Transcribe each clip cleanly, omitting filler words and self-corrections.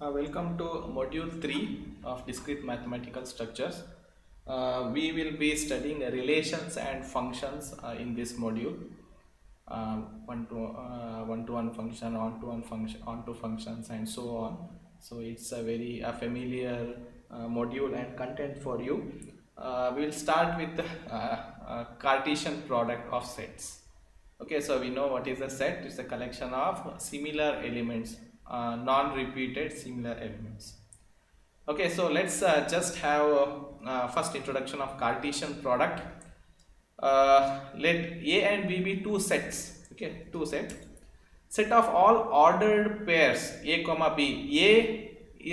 Welcome to module 3 of discrete mathematical structures. We will be studying relations and functions in this module. One-to-one function, on-to-one function, on-to functions, and so on. So it's a very familiar module and content for you. We'll start with the Cartesian product of sets. Okay, so we know what is a set. It's a collection of similar elements, non-repeated similar elements. Okay, so let's just have first introduction of Cartesian product. Let A and B be two sets. Okay, two sets. Set of all ordered pairs A comma B.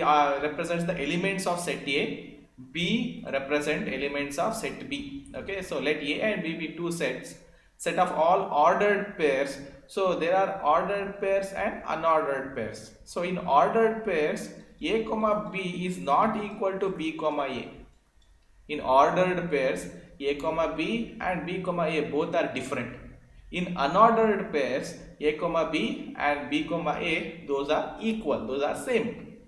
A represents the elements of set A. B represent elements of set B. Okay, so let A and B be two sets. Set of all ordered pairs. So there are ordered pairs and unordered pairs. So in ordered pairs, A comma B is not equal to B comma A. In ordered pairs, A comma B and B comma A both are different. In unordered pairs, A comma B and B comma A, those are equal, those are same.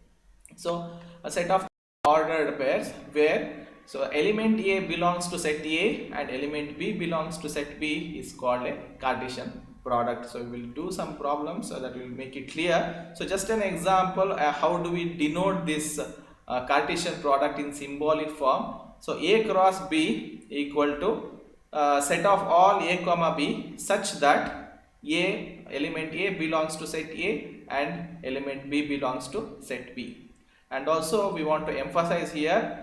So a set of ordered pairs where so element A belongs to set A and element B belongs to set B is called a Cartesian product. So we will do some problems so that we will make it clear. So just an example, how do we denote this Cartesian product in symbolic form? So A cross B equal to set of all A comma B such that element A belongs to set A and element B belongs to set B. And also we want to emphasize here,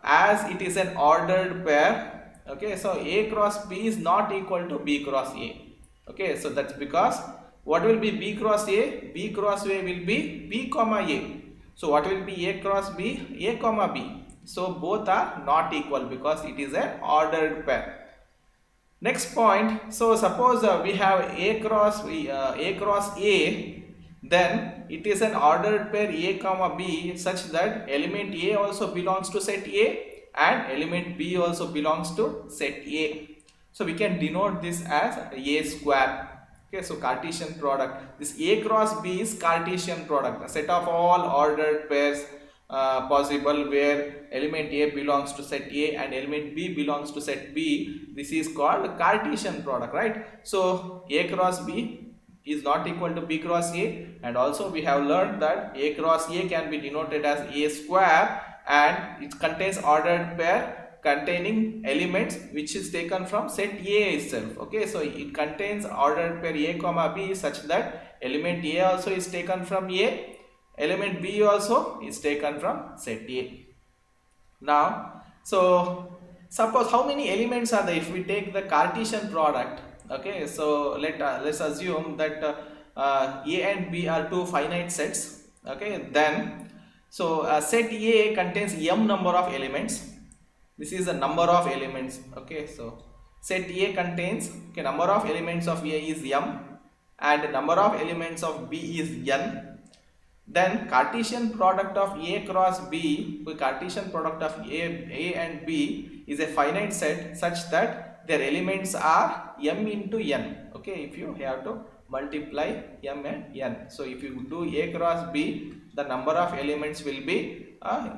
as it is an ordered pair, okay, so A cross B is not equal to B cross A. Okay, so that's because what will be B cross A? B cross A will be B comma A. So what will be A cross B? A comma B. So both are not equal because it is an ordered pair. Next point, so suppose we have A cross A, then it is an ordered pair A comma B such that element A also belongs to set A and element B also belongs to set A. So we can denote this as A square. Okay, so Cartesian product. This A cross B is Cartesian product, a set of all ordered pairs possible where element A belongs to set A and element B belongs to set B. This is called Cartesian product, right? So A cross B is not equal to B cross A, and also we have learned that A cross A can be denoted as A square and it contains ordered pair containing elements which is taken from set A itself. Okay, so it contains ordered pair A comma B such that element A also is taken from A, element B also is taken from set A. Now, so suppose how many elements are there if we take the Cartesian product? Okay, so let's assume that A and B are two finite sets. Okay, then so set A contains m number of elements. This is the number of elements. Okay, so set A contains, okay, number of elements of A is m and number of elements of B is n. Then Cartesian product of A cross B, Cartesian product of A and B is a finite set such that their elements are m into n. Okay, if you have to multiply m and n. So if you do A cross B, the number of elements will be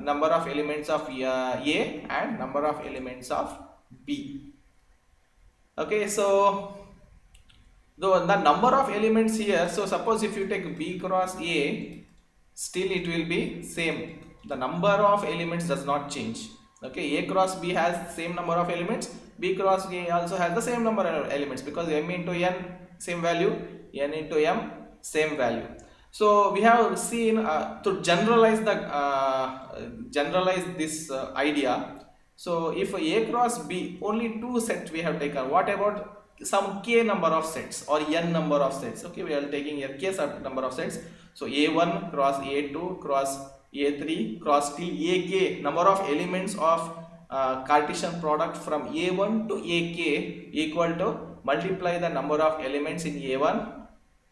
number of elements of A and number of elements of B. Okay, so the number of elements here, so suppose if you take B cross A, still it will be same. The number of elements does not change. Okay, A cross B has same number of elements, B cross A also has the same number of elements because m into n same value, n into m same value. So we have seen to generalize this idea. So if A cross B, only two sets we have taken. What about some k number of sets or n number of sets? Okay, we are taking here k number of sets. So A1 cross A2 cross A3 cross till AK number of elements of Cartesian product from A1 to AK equal to multiply the number of elements in A1,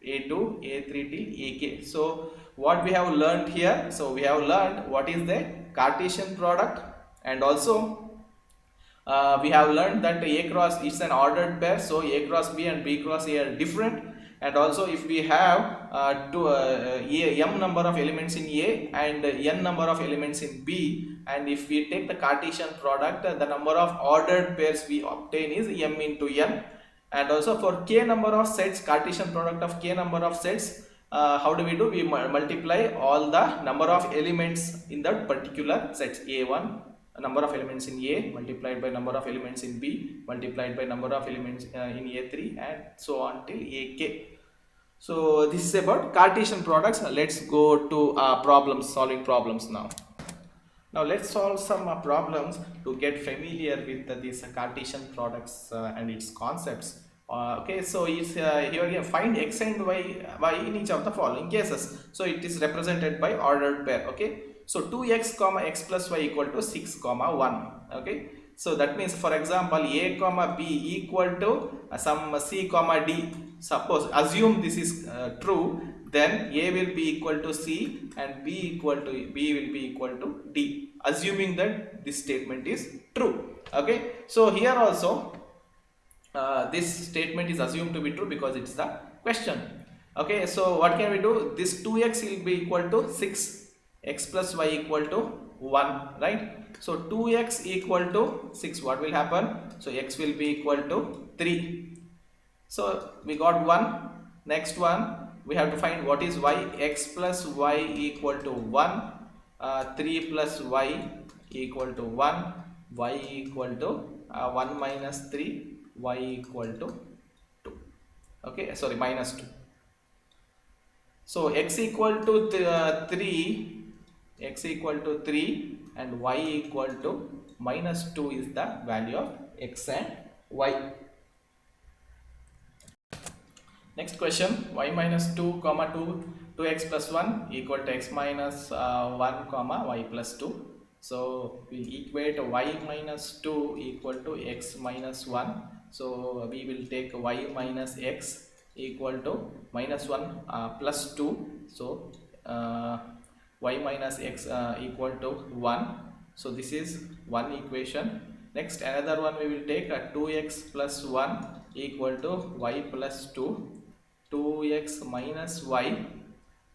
A2, A3 till AK. So what we have learned here, so we have learned what is the Cartesian product, and also we have learned that A cross is an ordered pair, so A cross B and B cross A are different. And also if we have m number of elements in A and n number of elements in B, and if we take the Cartesian product, the number of ordered pairs we obtain is m into n. And also for k number of sets, Cartesian product of k number of sets, how do? We multiply all the number of elements in that particular sets. A1, number of elements in A multiplied by number of elements in B multiplied by number of elements in A3, and so on till AK. So this is about Cartesian products. Let's go to problems, solving problems now. Now let's solve some problems to get familiar with these Cartesian products and its concepts. Okay, so it's here find x and y in each of the following cases. So it is represented by ordered pair. Okay, so 2x comma x plus y equal to 6 comma 1. Okay, so that means, for example, a comma b equal to some c comma d. Suppose, assume this is true, then a will be equal to c and b will be equal to d, assuming that this statement is true. Okay, so here also this statement is assumed to be true because it's the question. Okay, so what can we do? This 2x will be equal to 6, x plus y equal to 1, right? So 2x equal to 6, what will happen? So x will be equal to 3. So we got 1. Next one, we have to find what is y. X plus y equal to 1, 3 plus y equal to 1, y equal to 1 minus 3, y equal to 2. Okay, sorry, minus 2. So x equal to 3, x equal to 3 and y equal to minus 2 is the value of x and y. Next question, y minus 2 comma 2x plus 1 equal to x minus 1 comma y plus 2. So we equate y minus 2 equal to x minus 1. So we will take y minus x equal to minus 1 plus 2. So y minus x equal to 1. So this is one equation. Next, another one we will take 2x plus 1 equal to y plus 2. 2x minus y,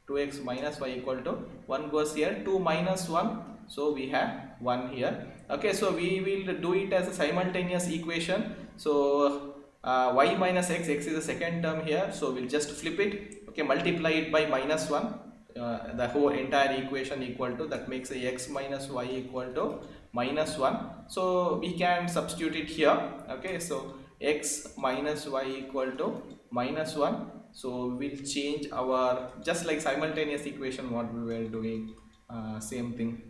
2x minus y equal to 1 goes here, 2 minus 1, so we have 1 here. Okay, so we will do it as a simultaneous equation. So y minus x, x is the second term here, so we'll just flip it. Okay, multiply it by minus 1, the whole entire equation equal to, that makes a x minus y equal to minus 1. So we can substitute it here. Okay, so x minus y equal to minus 1. So we'll change our, just like simultaneous equation what we were doing, same thing,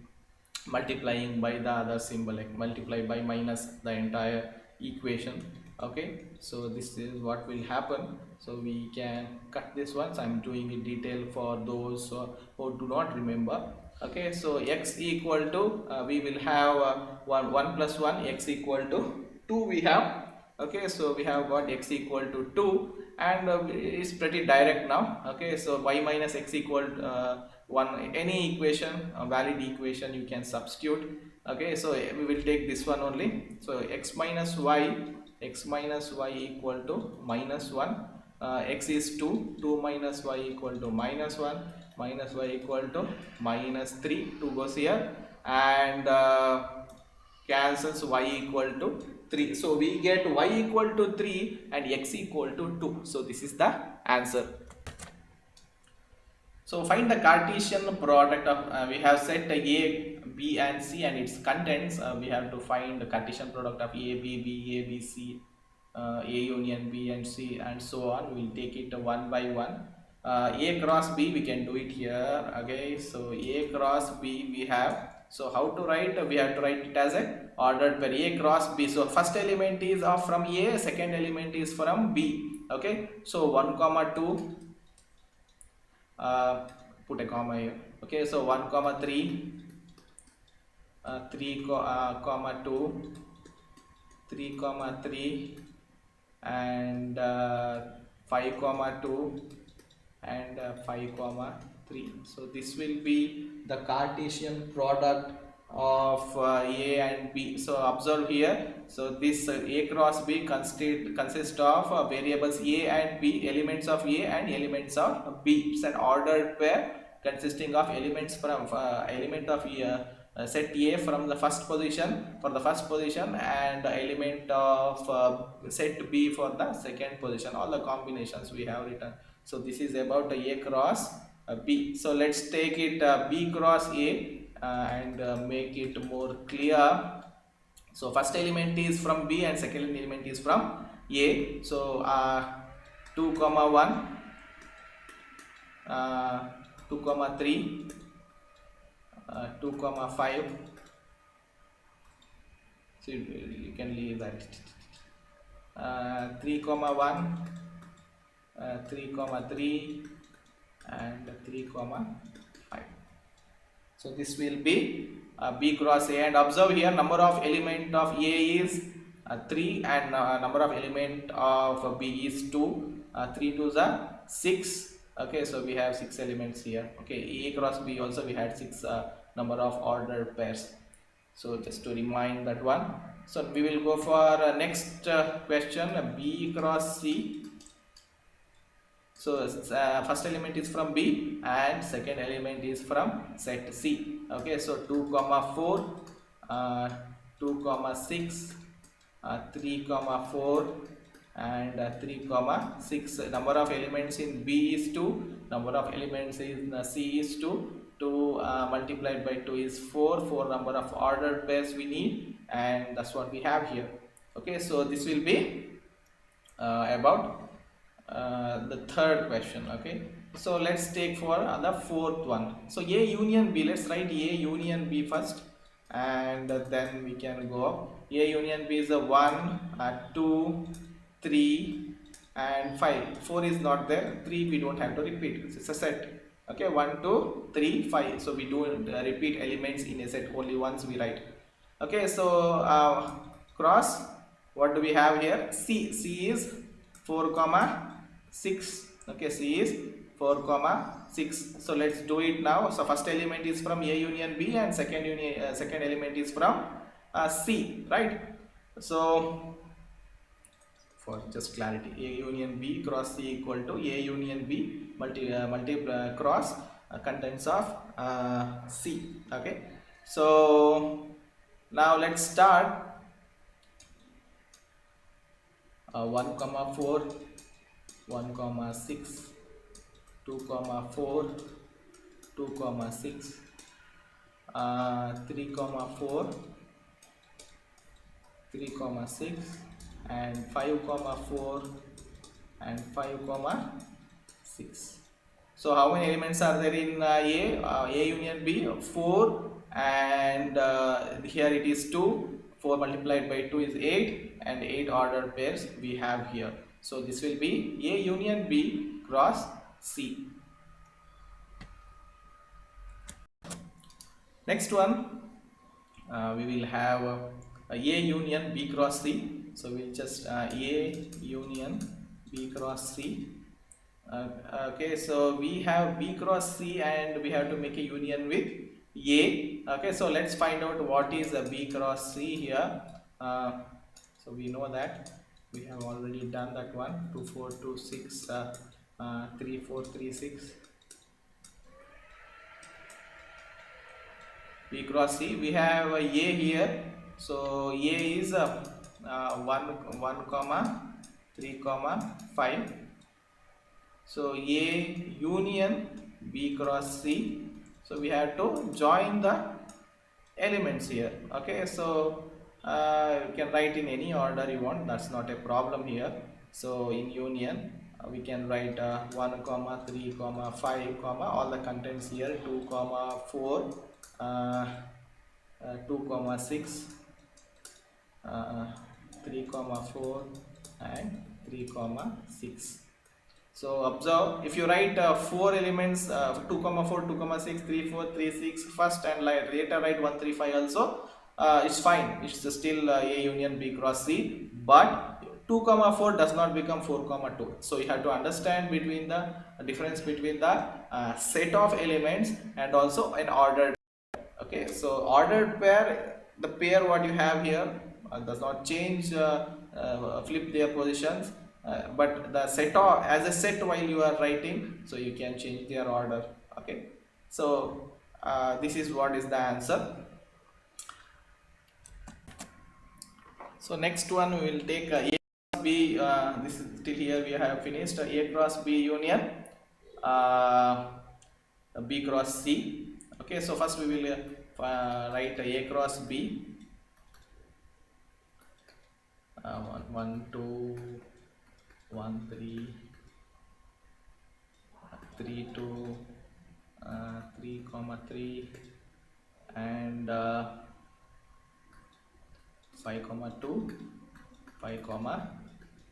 multiplying by the other symbol, like multiply by minus the entire equation. Okay, so this is what will happen. So we can cut this one. So I'm doing in detail for those who do not remember. Okay, so x equal to we will have 1 plus 1, x equal to 2 we have. Okay, so we have got x equal to 2, and it's pretty direct now. Okay, so y minus x equal 1, any equation, a valid equation you can substitute. Okay, so we will take this one only. So x minus y equal to minus 1, x is 2, 2 minus y equal to minus 1, minus y equal to minus 3, 2 goes here, and cancels, y equal to 3. So we get y equal to 3 and x equal to 2. So this is the answer. So find the Cartesian product of, we have set a, b and c and its contents. We have to find the Cartesian product of a, b, c, a union b and c, and so on. We will take it one by one. A cross b, we can do it here. Okay, so a cross b we have. So how to write? We have to write it as a ordered pair, a cross b. So first element is from a, second element is from b. Okay, so 1 comma 2, put a comma here. Okay, so 1 comma 3, comma 2, 3 comma 3, and 5 comma 2, and 5 comma 3. So this will be the Cartesian product of A and B. So observe here, so this A cross B consists of variables A and B, elements of A and elements of B. It's an ordered pair consisting of elements from element of set A from the first position for the first position, and element of set B for the second position. All the combinations we have written. So this is about A cross B. So let's take it B cross A and make it more clear. So first element is from B and second element is from A. So 2 comma 1, 2 comma 3, 2 comma 5. So you can leave that. 3 comma 1, 3 comma 3, and 3 comma 5. So this will be B cross A, and observe here number of element of A is 3 and number of element of B is 2. 3 2s are 6. Okay, so we have 6 elements here. Okay, A cross B also we had 6 number of ordered pairs. So just to remind that one. So we will go for next question, B cross C. So first element is from B and second element is from set C. Okay, so 2 comma 4, 2 comma 6, 3 comma 4, and 3 comma 6. Number of elements in B is 2, number of elements in C is 2. 2 multiplied by 2 is 4. 4 number of ordered pairs we need, and that's what we have here. Okay, so this will be about the third question. Okay, so let's take for the fourth one. So A union B, let's write A union B first, and then we can go up. A union B is a 1, 2, 3, and 5. 4 is not there, 3 we don't have to repeat, it's a set. Okay, 1 2 3 5, so we don't repeat elements in a set, only once we write. Okay, so cross, what do we have here? C is 4 comma 6. Okay, C is 4 comma 6. So let's do it now. So first element is from A union B and second element is from C, right? So for just clarity, A union B cross C equal to A union B cross contents of C. Okay, so now let's start. 1 comma 4, 1 comma 6, 2 comma 4, 2 comma 6, 3 comma 4, 3 comma 6, and 5 comma 4, and 5 comma 6. So how many elements are there in A union B? 4, and here it is 2. 4 multiplied by 2 is 8, and 8 ordered pairs we have here. So this will be A union B cross C. Next one, we will have A union B cross C. So we'll just A union B cross C. Okay, so we have B cross C and we have to make a union with A. Okay, so let's find out what is a B cross C here. So we know that we have already done that one. 2 4 2 6 3 4 3 6. B cross C, we have a here. So A is 1 comma 3 comma 5. So A union B cross C. So we have to join the elements here. Okay, so you can write in any order you want, that's not a problem here. So in union we can write 1 comma 3 comma 5 comma all the contents here, 2 comma 4, 2 comma 6, 3 comma 4, and 3 comma 6. So observe, if you write 4 elements, 2 comma 4, 2 comma 6, 3 4 3 6 first, and later write 1 3 5 also, it's fine, it's still A union B cross C, but 2 comma 4 does not become 4 comma 2. So you have to understand between the difference between the set of elements and also an ordered. Okay, so ordered pair, the pair what you have here does not change, flip their positions, but the set of, as a set while you are writing, so you can change their order. Okay, so this is what is the answer. So next one we will take A cross B. This is till here we have finished A cross B union B cross C. Okay, so first we will write A cross B. 1 2 1 3 3 2 3 comma 3 and 5 comma 2 5 comma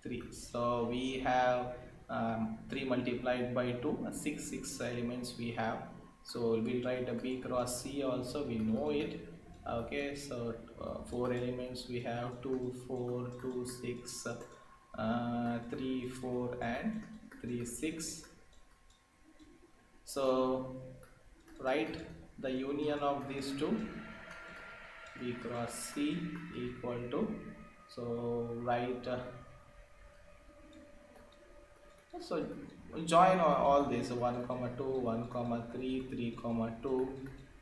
3. So we have 3 multiplied by 2, 6 elements we have. So we'll write a B cross C also, we know it. Okay, so 4 elements we have, 2 4 2 6 3 4 and 3 6. So write the union of these two, B cross C equal to, so write so join all this 1 comma 2 1 comma 3 3 comma 2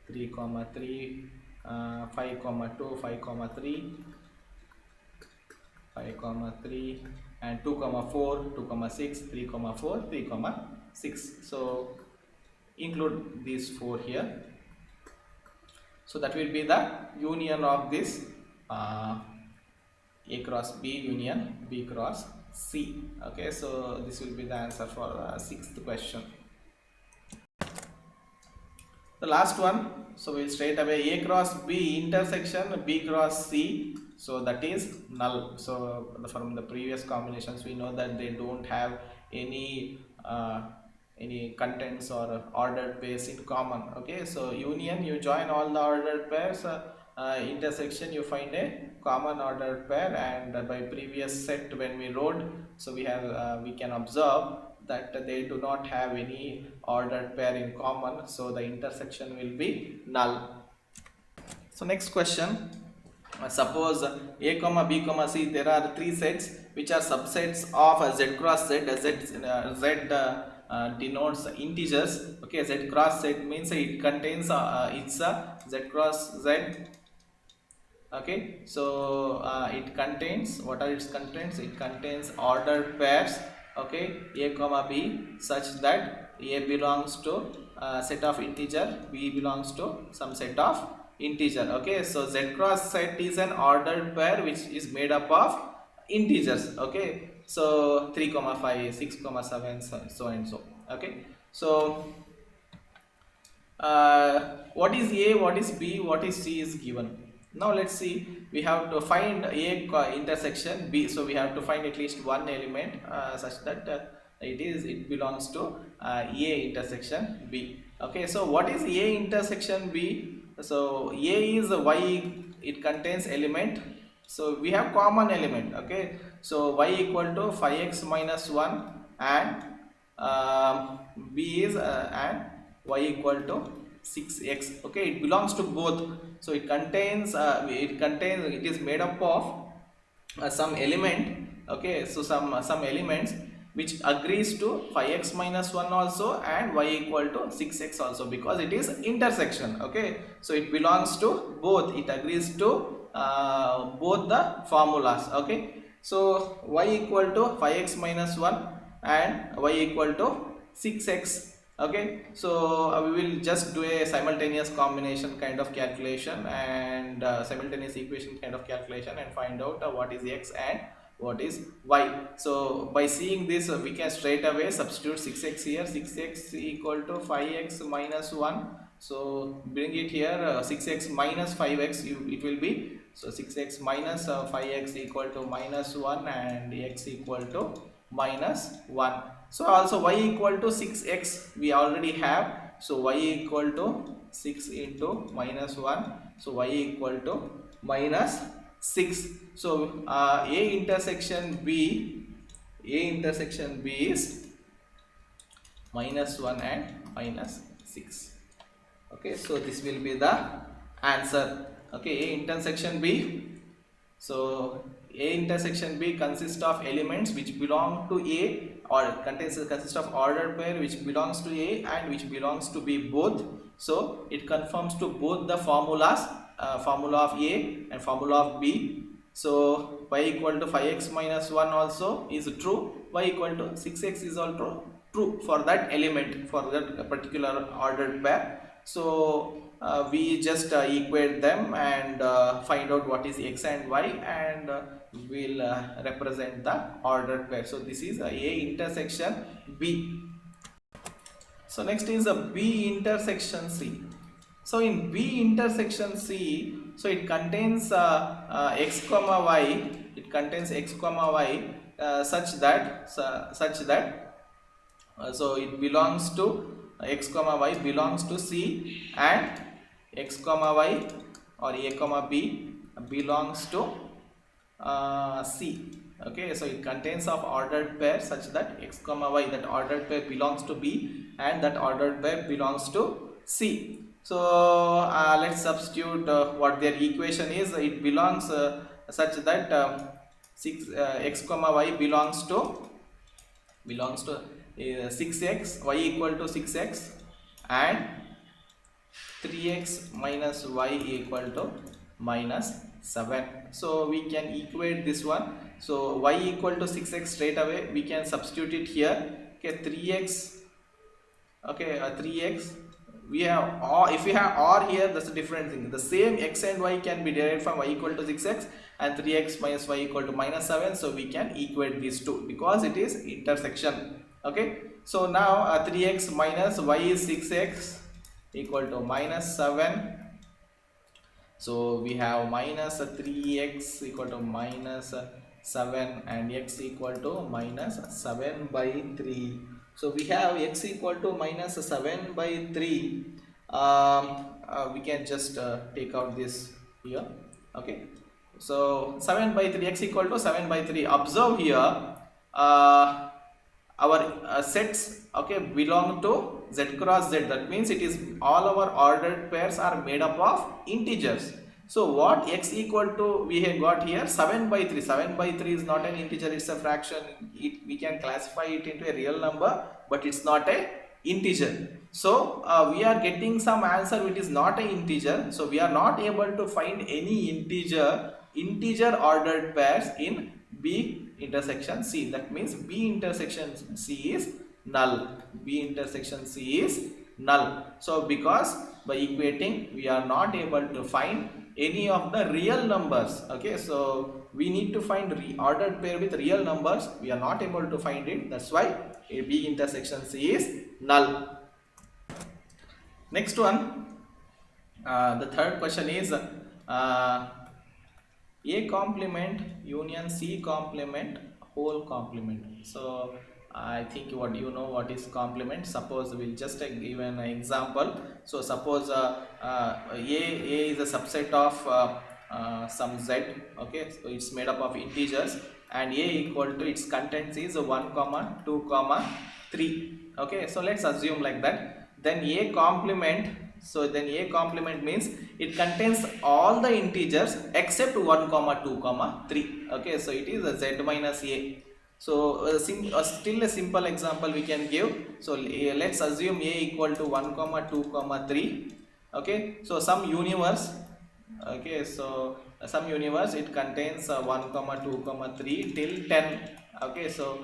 3 comma 3 5 comma 2 5 comma 3 5 comma 3 and 2 comma 4 2 comma 6 3 comma 4 3 comma 6. So include these 4 here. So that will be the union of this A cross B union B cross C. Okay, so this will be the answer for the 6th question. The last one, so we'll straight away A cross B intersection B cross C, so that is null. So from the previous combinations we know that they don't have any contents or ordered pairs in common. Okay, so union, you join all the ordered pairs, intersection you find a common ordered pair, and by previous set when we wrote, so we have we can observe that they do not have any ordered pair in common, so the intersection will be null. So next question, suppose A comma B comma C, there are 3 sets which are subsets of Z cross Z. Z denotes integers. Okay, Z cross Z means it contains it's a Z cross Z. Okay, so it contains, what are its contents? It contains ordered pairs. Okay, A comma B, such that A belongs to set of integer, B belongs to some set of integer. Okay, so Z cross set is an ordered pair which is made up of integers. Okay, so 3 comma 5 6 comma 7 so and so. Okay, so what is A, what is B, what is C is given. Now let's see, we have to find A intersection B, so we have to find at least one element such that it belongs to A intersection B. Okay, so what is A intersection B? So A is Y, it contains element, so we have common element. Okay, so Y equal to 5x minus 1 and B is and Y equal to 6x. Okay, it belongs to both, so it contains it is made up of some element. Okay, so some elements which agrees to 5x minus 1 also and y equal to 6x also, because it is intersection. Okay, so it belongs to both, it agrees to both the formulas. Okay, so y equal to 5x minus 1 and y equal to 6x. Okay, so we will just do a simultaneous combination kind of calculation and simultaneous equation kind of calculation and find out what is x and what is y. So by seeing this we can straight away substitute 6x here, 6x equal to 5x minus 1, so bring it here, 6x minus 5x it will be, so 6x minus 5x equal to minus 1 and x equal to minus 1. So also y equal to 6x we already have. So y equal to 6 into minus 1. So y equal to minus 6. So A intersection B is minus 1 and minus 6. Okay, so this will be the answer. Okay, A intersection B. So A intersection B consists of elements which belong to A, or consists of ordered pair which belongs to A and which belongs to B both. So it conforms to both the formulas, formula of A and formula of B. So y equal to 5x minus 1 also is true. Y equal to 6x is also true for that element, for that particular ordered pair. So we just equate them and find out what is x and y, and we'll represent the ordered pair. So this is A intersection B. So next is a B intersection C. So in B intersection C, so it contains x comma y. It contains x comma y such that so it belongs to x comma y belongs to C, and x comma y or A comma B belongs to C. Okay, so it contains of ordered pair such that x comma y, that ordered pair belongs to B and that ordered pair belongs to C. So let's substitute what their equation is. It belongs such that 6 x comma y belongs to 6x, y equal to 6x, and 3x minus y equal to minus 7. So we can equate this one. So y equal to 6x, straight away we can substitute it here. Okay, 3x. Okay, 3x. We have or, if we have or here, that's a different thing. The same x and y can be derived from y equal to 6x and 3x minus y equal to minus 7. So we can equate these two because it is intersection. Okay, so now 3x minus y is 6x equal to minus 7. So we have minus 3x equal to minus 7 and x equal to minus 7 by 3. So we have x equal to minus 7 by 3. We can just take out this here. Okay, so 7 by 3, x equal to 7 by 3. Observe here, our sets, okay, belong to z cross z. That means it is all our ordered pairs are made up of integers. So what x equal to we have got here, 7 by 3. 7 by 3 is not an integer, it's a fraction. We can classify it into a real number, but it's not a integer. So we are getting some answer which is not an integer. So we are not able to find any integer ordered pairs in B intersection C. That means B intersection C is null. B intersection C is null. So because by equating we are not able to find any of the real numbers. Okay, so we need to find ordered pair with real numbers. We are not able to find it. That's why a B intersection C is null. Next one, the third question is A complement union C complement whole complement. So I think what you know what is complement. Suppose we'll just give an example. So suppose A is a subset of some Z. Okay, so it's made up of integers, and A equal to its contents is 1 comma 2 comma 3. Okay, so let's assume like that. Then A complement. So then A complement means it contains all the integers except 1 comma 2 comma 3. Okay, so it is a Z minus A. So still a simple example we can give. So let's assume A equal to 1 comma 2 comma 3. Okay, so some universe. Okay, so some universe it contains 1 comma 2 comma 3 till 10. Okay, so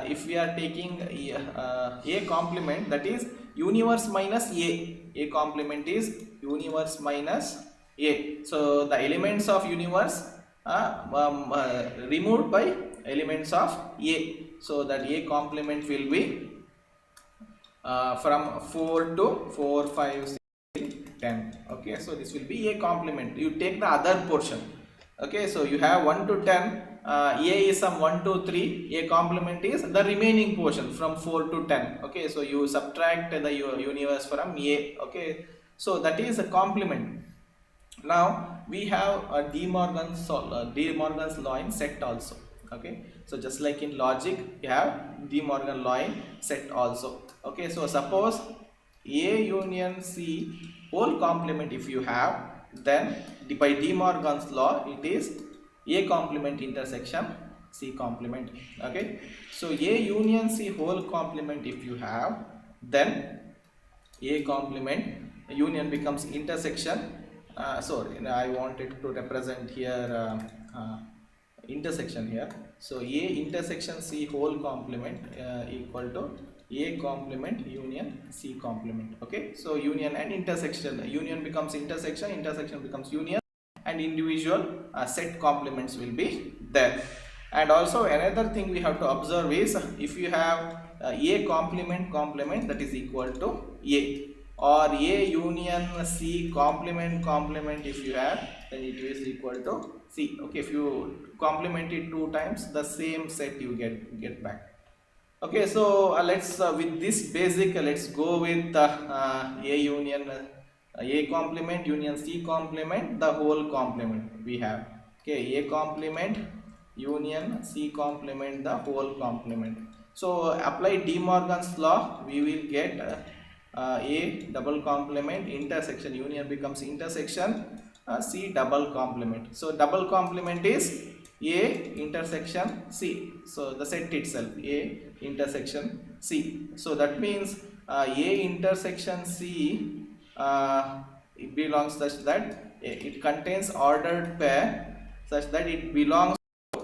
if we are taking A complement, that is universe minus A complement is universe minus A. So the elements of universe removed by elements of A. So that A complement will be from 4 to 4, 5, 6, 10. Okay, so this will be A complement. You take the other portion. Okay, so you have 1 to 10. A is some 1 to 3, A complement is the remaining portion from 4 to 10. Okay, so you subtract the universe from A. Okay, so that is a complement. Now we have a De Morgan's law in set also. Okay, so just like in logic, we have De Morgan law in set also. Okay, so suppose A union C whole complement if you have, then by De Morgan's law it is A complement intersection C complement. Okay, so A union C whole complement if you have, then A complement union becomes intersection. Sorry, I wanted to represent here intersection here. So A intersection C whole complement equal to A complement union C complement. Okay, so union and intersection, union becomes intersection, intersection becomes union, and individual set complements will be there. And also another thing we have to observe is, if you have A complement that is equal to A, or A union C complement if you have, then it is equal to C. Okay, if you complement it 2 times, the same set you get back. Okay, so let's with this basic, let's go with A union A complement union C complement, the whole complement we have. Okay, A complement union C complement, the whole complement. So apply De Morgan's law, we will get A double complement intersection, union becomes intersection C double complement. So double complement is A intersection C. So the set itself A intersection C. So that means A intersection C it belongs such that it contains ordered pair such that it belongs to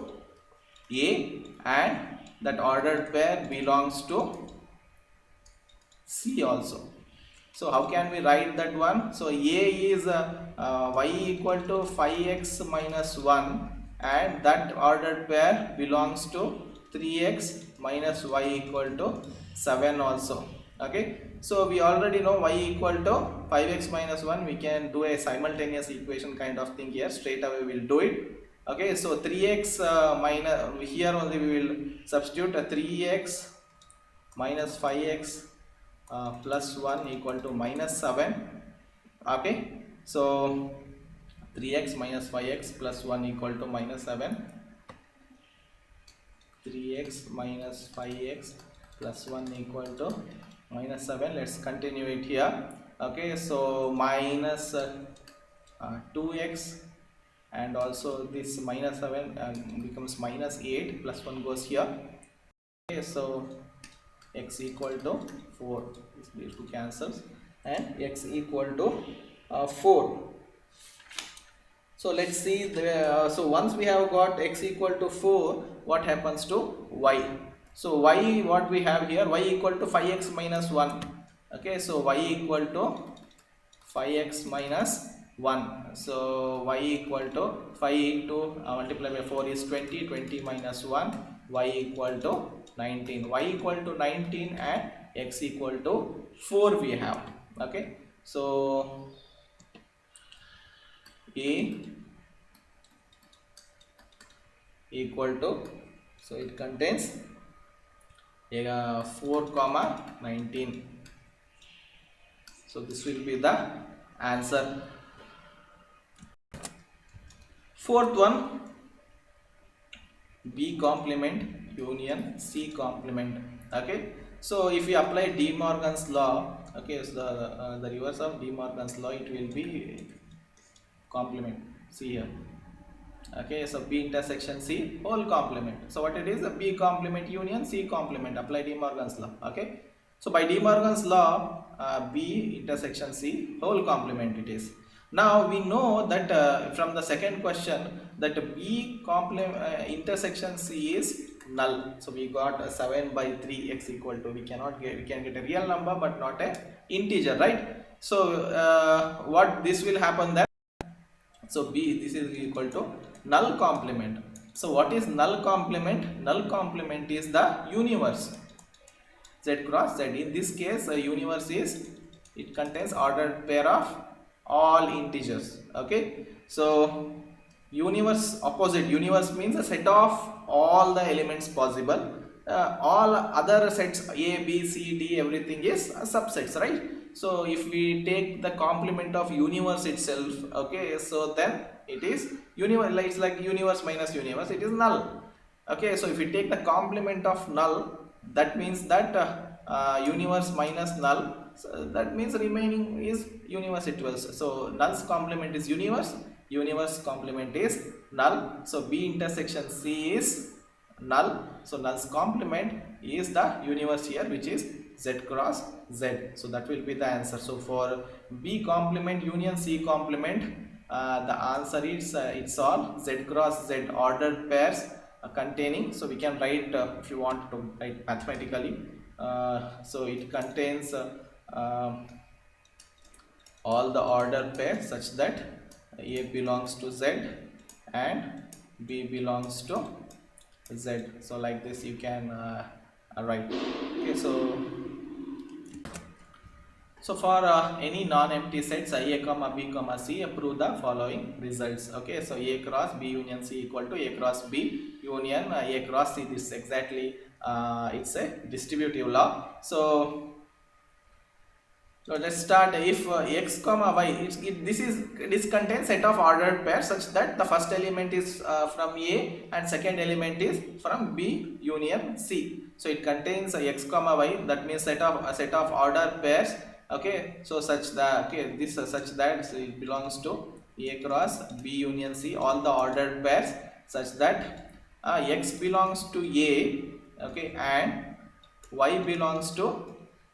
A, and that ordered pair belongs to C also. So how can we write that one? So A is y equal to 5x minus 1, and that ordered pair belongs to 3x minus y equal to 7 also. Okay, so we already know y equal to 5x minus 1. We can do a simultaneous equation kind of thing here. Straight away we'll do it. Okay, so 3x minus, here only we will substitute 3x minus 5x plus 1 equal to minus 7. Okay, so 3x minus 5x plus 1 equal to minus 7. 3x minus 5x plus 1 equal to minus 7. Let's continue it here. Okay, so minus 2x, and also this minus 7 becomes minus 8, plus 1 goes here. Okay, so x equal to 4, these two cancels, and x equal to 4. So let's see so once we have got x equal to 4, what happens to y? So y, what we have here, y equal to 5x minus 1. Okay, so y equal to 5x minus 1. So y equal to 5 into multiplied by 4 is 20, 20 minus 1, y equal to 19, y equal to 19, and x equal to 4 we have. Okay, so A equal to, so it contains 4 comma 19. So this will be the answer. Fourth one, B complement union C complement. Okay, so if we apply De Morgan's law, okay, so the reverse of De Morgan's law, it will be complement. See here. Okay, so B intersection C whole complement. So what it is, a B complement union C complement. Apply De Morgan's law. Okay, so by De Morgan's law, B intersection C whole complement it is. Now we know that from the second question that B complement intersection C is null. So we got 7 by 3 x equal to, we can get a real number but not a integer, right? So what this will happen then? So B, this is equal to null complement. So what is null complement? Null complement is the universe Z cross Z. In this case, a universe is, it contains ordered pair of all integers. Okay, so universe opposite. Universe means a set of all the elements possible. All other sets A, B, C, D, everything is subsets, right? So if we take the complement of universe itself, okay, so then it is universe. It's like universe minus universe, it is null. Okay, so if we take the complement of null, that means that universe minus null, so that means remaining is universe itself. So null's complement is universe, universe complement is null. So B intersection C is null. So null's complement is the universe here, which is Z cross Z. So that will be the answer. So for B complement union C complement, the answer is it's all Z cross Z ordered pairs containing. So we can write if you want to write mathematically. So it contains all the order pairs such that A belongs to Z and B belongs to Z. So like this you can write. Okay, so for any non-empty sets A comma B comma C, prove the following results. Okay, so A cross B union C equal to A cross B union A cross C. This exactly it's a distributive law. So let's start. If x comma y, this contains set of ordered pairs such that the first element is from A and second element is from B union C. So it contains x comma y, that means set of ordered pairs. Okay, so such that such that so it belongs to A cross B union C, all the ordered pairs such that x belongs to A, okay, and y belongs to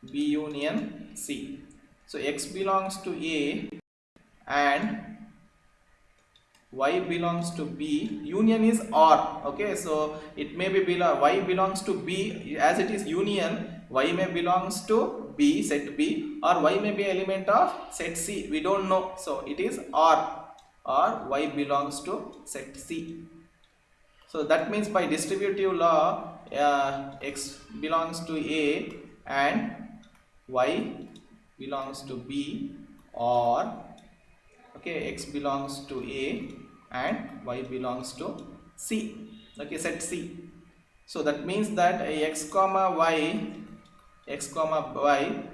B union C. So x belongs to A and y belongs to B. Union is OR. Okay, so it may be y belongs to B, as it is union. Y may belongs to B, set B, or y may be element of set C. We don't know. So it is OR, or y belongs to set C. So that means by distributive law, x belongs to A and y belongs to B, or okay, x belongs to A and y belongs to C. Okay, set C. So that means that x comma y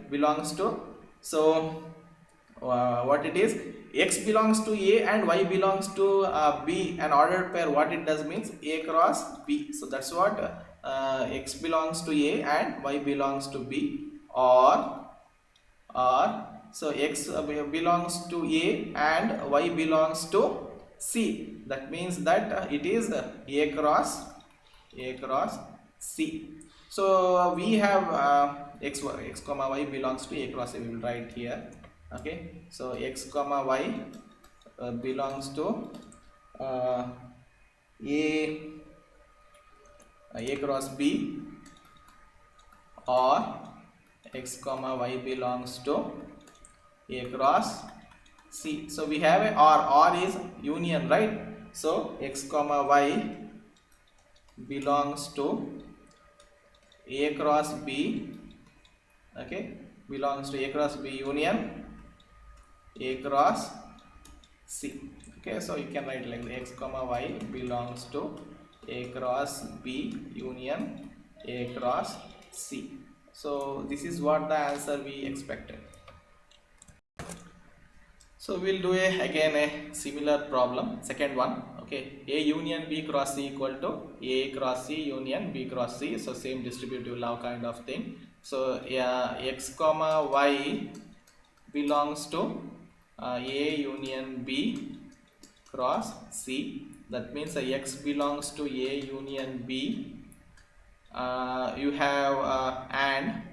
belongs to, so what it is, x belongs to A and y belongs to B, an ordered pair. What it does means A cross B. So that's what x belongs to A and y belongs to B, or so x belongs to A and y belongs to C. That means that it is A cross C. So we have x comma y belongs to A cross A. We will write here. Okay, so x comma y belongs to A cross B, or x comma y belongs to A cross C. So we have a or is union, right? So x comma y belongs to A cross B, okay, belongs to A cross B union A cross C. Okay, so you can write like x comma y belongs to A cross B union A cross C. So this is what the answer we expected. So we'll do again a similar problem, second one. Okay, A union B cross C equal to A cross C union B cross C. So same distributive law kind of thing. So x comma y belongs to A union B cross C. That means x belongs to A union B. You have and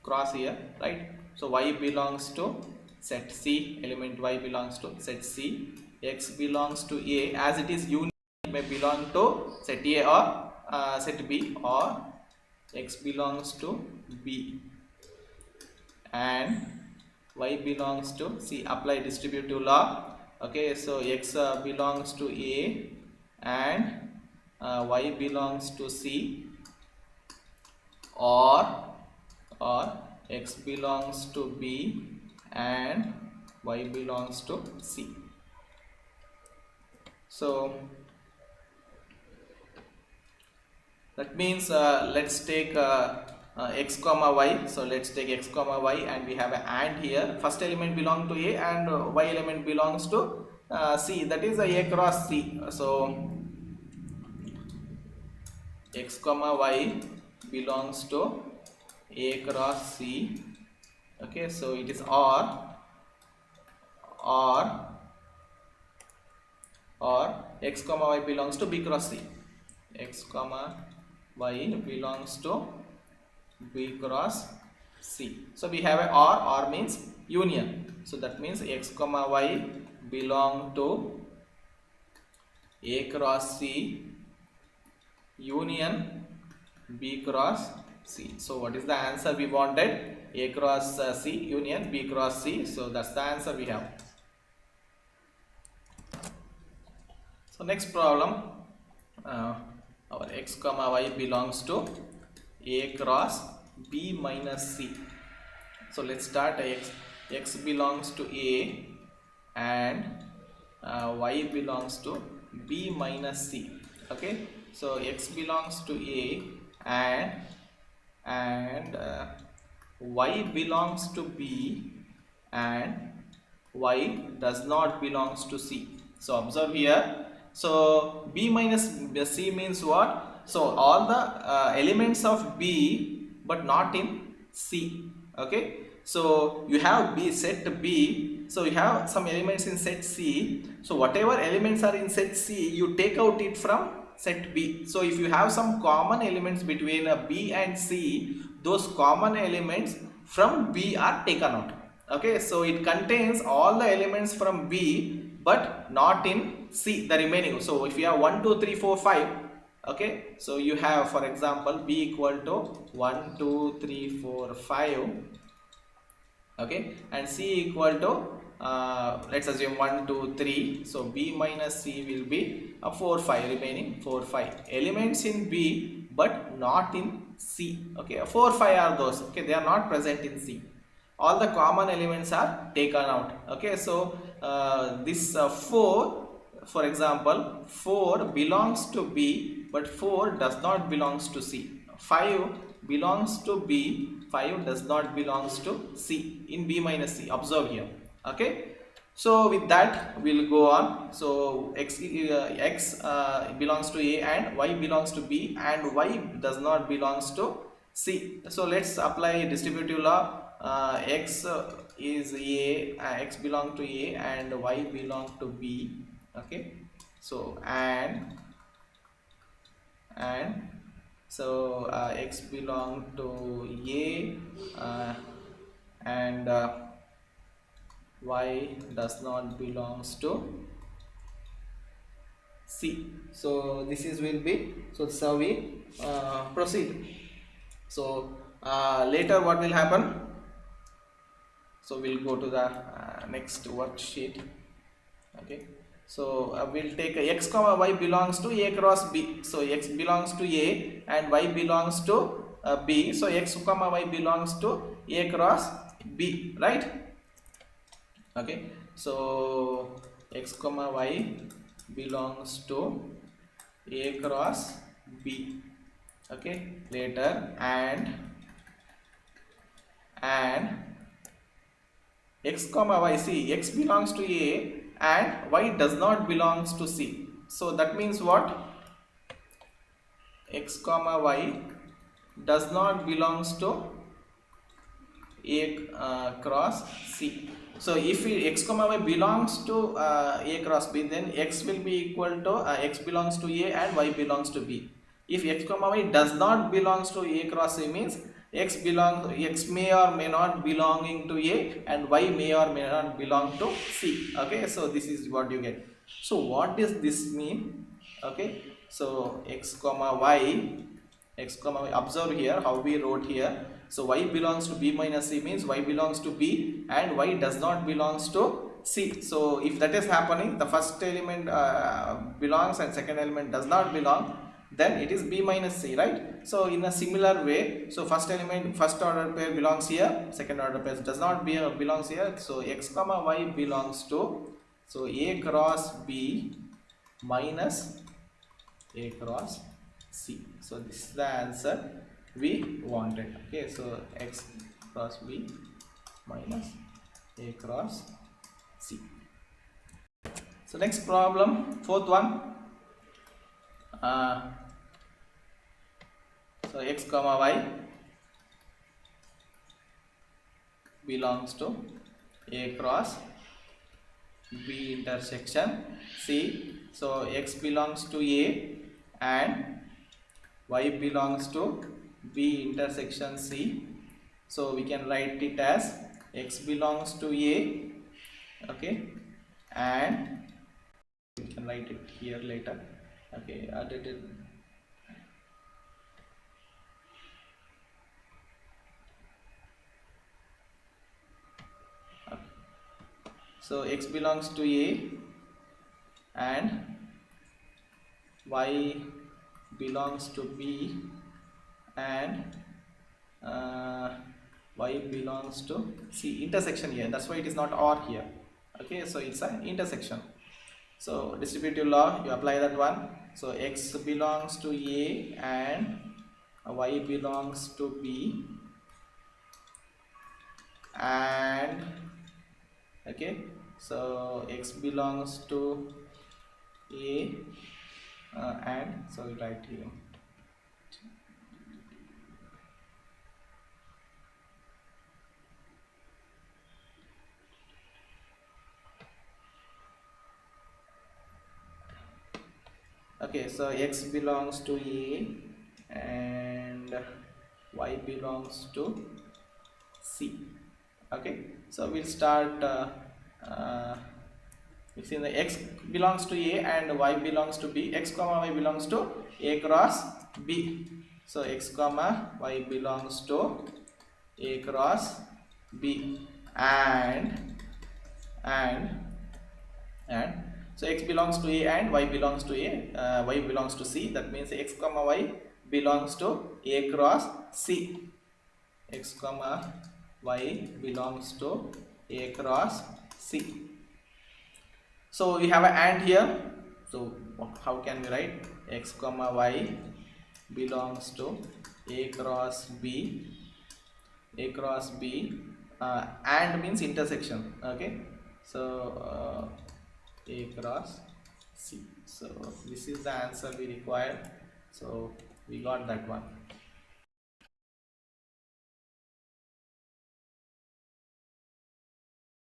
cross here, right? So y belongs to set C, element y belongs to set C, x belongs to A, as it is union, it may belong to set A or set B, or x belongs to B and y belongs to C. Apply distributive law. Okay, so x belongs to A and y belongs to C, or x belongs to B and y belongs to C. So that means let's take x comma y. So let's take x comma y, and we have an and here. First element belongs to A, and y element belongs to C. That is a cross C. So x comma y belongs to A cross C. Okay, so it is or x comma y belongs to B cross C. X comma y belongs to B cross C. So we have a or means union. So that means x comma y belong to A cross C union B cross C. So what is the answer we wanted? A cross C union B cross C. So that's the answer we have. So next problem, our x comma y belongs to A cross B minus C. So let's start. X belongs to A and y belongs to B minus C. Okay, so x belongs to A and y belongs to B and y does not belongs to C. So observe here. So B minus C means what? So all the elements of B but not in C. Okay, so you have B set B, so you have some elements in set C. So whatever elements are in set C, you take out it from set B. So if you have some common elements between B and C, those common elements from B are taken out. Okay, so it contains all the elements from B but not in C, the remaining. So if you have 1 2 3 4 5, okay, so you have, for example, B equal to 1 2 3 4 5, okay, and C equal to let's assume 1 2 3. So B minus C will be 4 5, remaining 4 5 elements in B but not in C. Okay, 4 5 are those, okay, they are not present in C. All the common elements are taken out. Okay, so this 4, for example, 4 belongs to B but 4 does not belongs to C. 5 belongs to B, 5 does not belongs to C in B minus C. Observe here. Okay, so with that we'll go on. So x belongs to A and y belongs to B and y does not belongs to C. So let's apply distributive law. X is A, x belong to A and y belong to B. Okay, so and so x belong to A and y does not belongs to C. So this is will be, so this is how we proceed. So later what will happen? So we'll go to the next worksheet. Okay, so we'll take x comma y belongs to A cross B. So x belongs to A and y belongs to B. So x comma y belongs to A cross B, right? Okay, so x comma y belongs to A cross B. Okay, later and x comma y, see, x belongs to A and y does not belongs to C. So that means what? X comma y does not belongs to A cross C. So if x comma y belongs to A cross B, then x will be equal to x belongs to A and y belongs to B. If x comma y does not belongs to A cross C, means x may or may not belonging to A and y may or may not belong to C. Okay, so this is what you get. So what does this mean? Okay, so x comma y, observe here how we wrote here. So y belongs to B minus C means y belongs to B and y does not belongs to C. So if that is happening, the first element belongs and second element does not belong, then it is B minus C, right? So in a similar way, so first element, first order pair belongs here, second order pair does not belongs here. So x comma y belongs to, so A cross B minus A cross C. So this is the answer we wanted. Okay, so X cross B minus A cross C. So next problem, fourth one. Uh, so X comma Y belongs to A cross B intersection C. So X belongs to A and Y belongs to B intersection C. So we can write it as X belongs to A, okay, and we can write it here later. Okay, so X belongs to A and Y belongs to B and Y belongs to C. Intersection here, that's why it is not OR here. Okay, so it's an intersection. So distributive law, you apply that one. So X belongs to A and Y belongs to B and okay, so X belongs to A and so we write here. Okay, so X belongs to A and Y belongs to C. Okay, so we'll start mixing the X belongs to A and Y belongs to B. X comma Y belongs to A cross B. So X comma Y belongs to A cross B and and so X belongs to A and Y belongs to A, Y belongs to C. That means X comma Y belongs to A cross C. X comma Y belongs to A cross C. So we have an AND here. So how can we write X comma Y belongs to A cross B, A cross B, AND means intersection. Okay, so A cross C. So this is the answer we required. So we got that one.